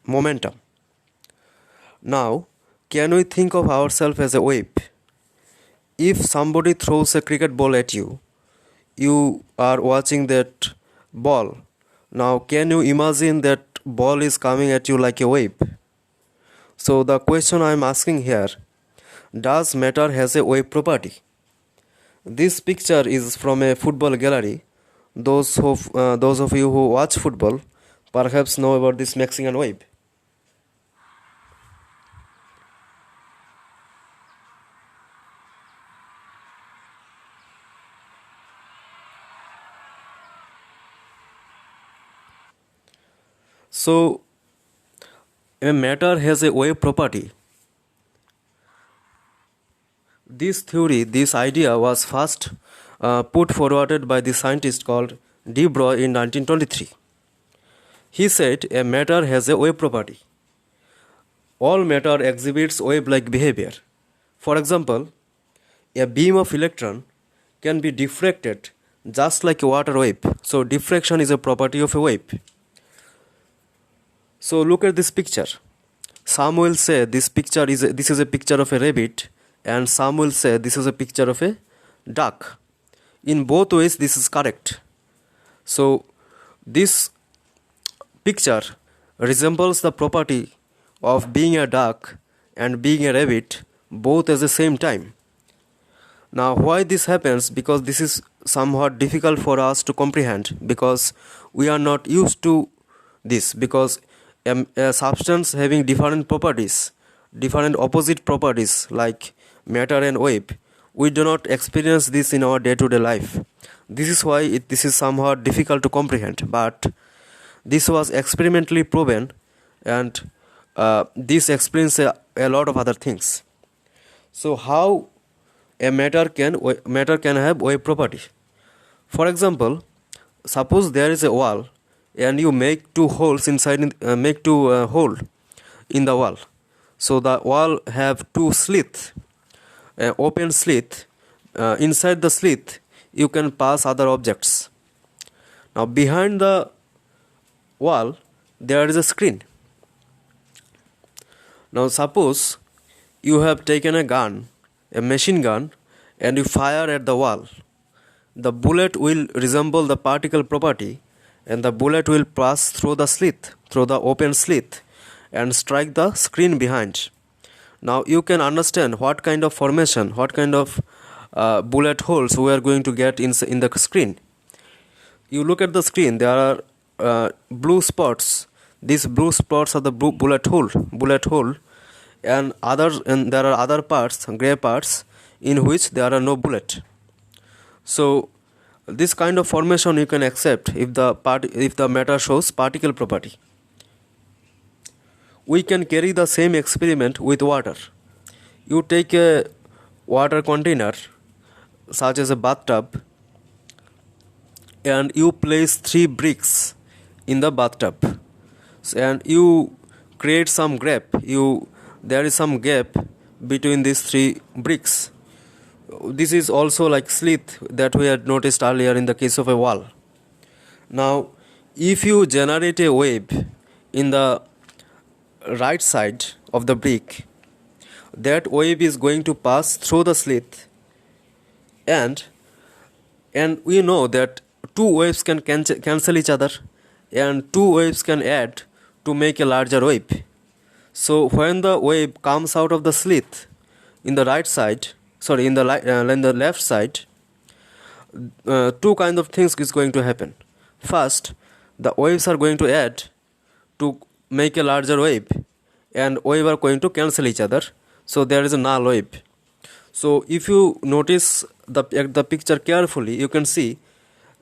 momentum. Now, can we think of ourselves as a wave? If somebody throws a cricket ball at you, you are watching that ball. Now, can you imagine that ball is coming at you like a wave? So, the question I am asking here, does matter has a wave property? This picture is from a football gallery. Those of you who watch football perhaps know about this Mexican wave. So, a matter has a wave property. This theory, this idea was first put forward by the scientist called de Broglie in 1923. He said a matter has a wave property. All matter exhibits wave-like behavior. For example, a beam of electron can be diffracted just like a water wave. So diffraction is a property of a wave. So look at this picture. Some will say this is a picture of a rabbit, and some will say this is a picture of a duck. In both ways, this is correct. So this picture resembles the property of being a duck and being a rabbit both at the same time. Now, why this happens? Because this is somewhat difficult for us to comprehend, because we are not used to this, because a substance having different properties, different opposite properties like matter and wave, we do not experience this in our day-to-day life. This is why this is somewhat difficult to comprehend, but this was experimentally proven, and this explains a lot of other things. So how a matter can have wave property? For example, suppose there is a wall and you make two holes inside hole in the wall. So the wall have two slits, open slit. Inside the slit you can pass other objects. Now behind the wall there is a screen. Now suppose you have taken a gun, a machine gun, and you fire at the wall. The bullet will resemble the particle property, and the bullet will pass through the open slit, and strike the screen behind. Now you can understand what kind of formation, what kind of bullet holes we are going to get in the screen. You look at the screen, there are blue spots. These blue spots are the bullet hole, and there are other parts, gray parts, in which there are no bullet. So this kind of formation you can accept if the matter shows particle property. We can carry the same experiment with water. You take a water container such as a bathtub, and you place 3 bricks in the bathtub, and you create some gap. There is some gap between these 3 bricks. This is also like slit that we had noticed earlier in the case of a wall. Now, if you generate a wave in the right side of the brick, that wave is going to pass through the slit, and we know that 2 waves can cancel each other, and 2 waves can add to make a larger wave. So when the wave comes out of the slit in the left side, 2 kind of things is going to happen. First, the waves are going to add to make a larger wave, and wave are going to cancel each other, so there is a null wave. So if you notice the picture carefully, you can see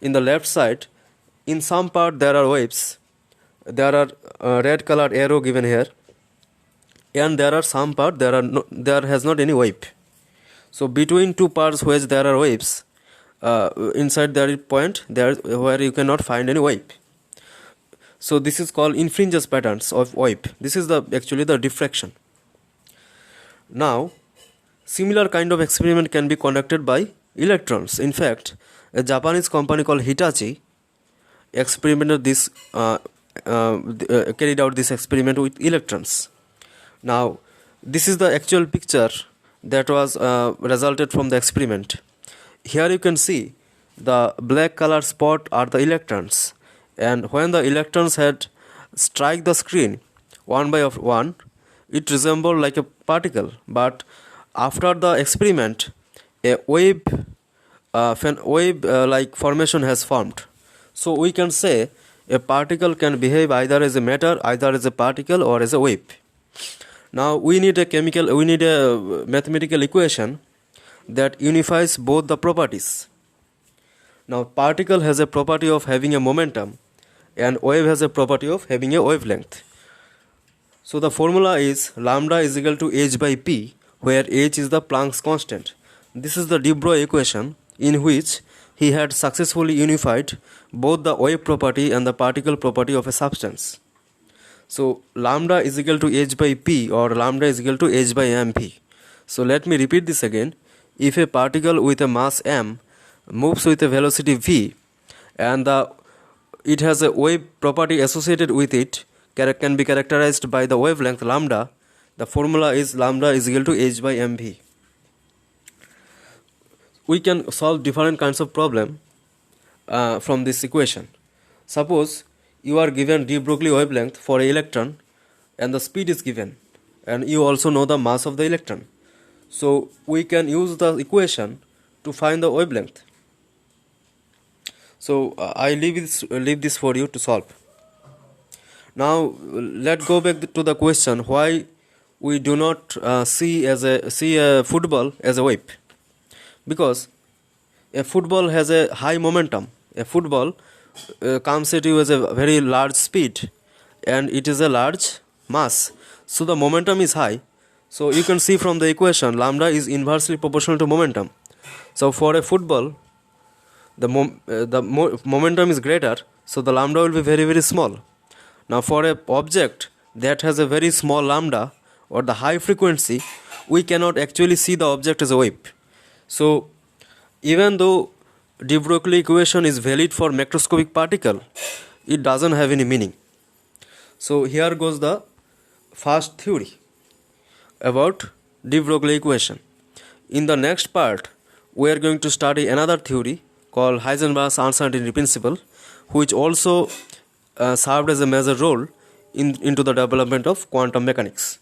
in the left side, in some part there are waves. There are red colored arrow given here, and there are some part there has not any wave. So between 2 parts where there are waves, inside there is point there where you cannot find any wave. So this is called infringes patterns of wave. This is actually the diffraction. Now, similar kind of experiment can be conducted by electrons. In fact, a Japanese company called Hitachi experimented this carried out this experiment with electrons. Now, this is the actual picture that was resulted from the experiment. Here you can see the black color spot are the electrons, and when the electrons had strike the screen one by one, it resembled like a particle. But after the experiment, a wave like formation has formed. So we can say a particle can behave either as a matter, either as a particle, or as a wave. Now we need a mathematical equation that unifies both the properties. Now particle has a property of having a momentum, and wave has a property of having a wavelength. So the formula is lambda is equal to h by p, where h is the Planck's constant. This is the de Broglie equation in which he had successfully unified both the wave property and the particle property of a substance. So lambda is equal to h by p, or lambda is equal to h by mv. So let me repeat this again. If a particle with a mass m moves with a velocity v, and it has a wave property associated with it, can be characterized by the wavelength lambda, the formula is lambda is equal to h by mv. We can solve different kinds of problem from this equation. Suppose you are given de Broglie wavelength for an electron, and the speed is given, and you also know the mass of the electron. So we can use the equation to find the wavelength. So I leave this for you to solve. Now let's go back to the question why we do not see a football as a wave. Because a football has a high momentum. A football comes at you as a very large speed, and it is a large mass. So the momentum is high. So you can see from the equation lambda is inversely proportional to momentum. So for a football, the momentum is greater, so the lambda will be very, very small. Now for a object that has a very small lambda or the high frequency, we cannot actually see the object as a wave. So even though de Broglie equation is valid for macroscopic particle, it doesn't have any meaning. So here goes the first theory about de Broglie equation. In the next part, we are going to study another theory called Heisenberg's uncertainty principle, which also served as a major role into the development of quantum mechanics.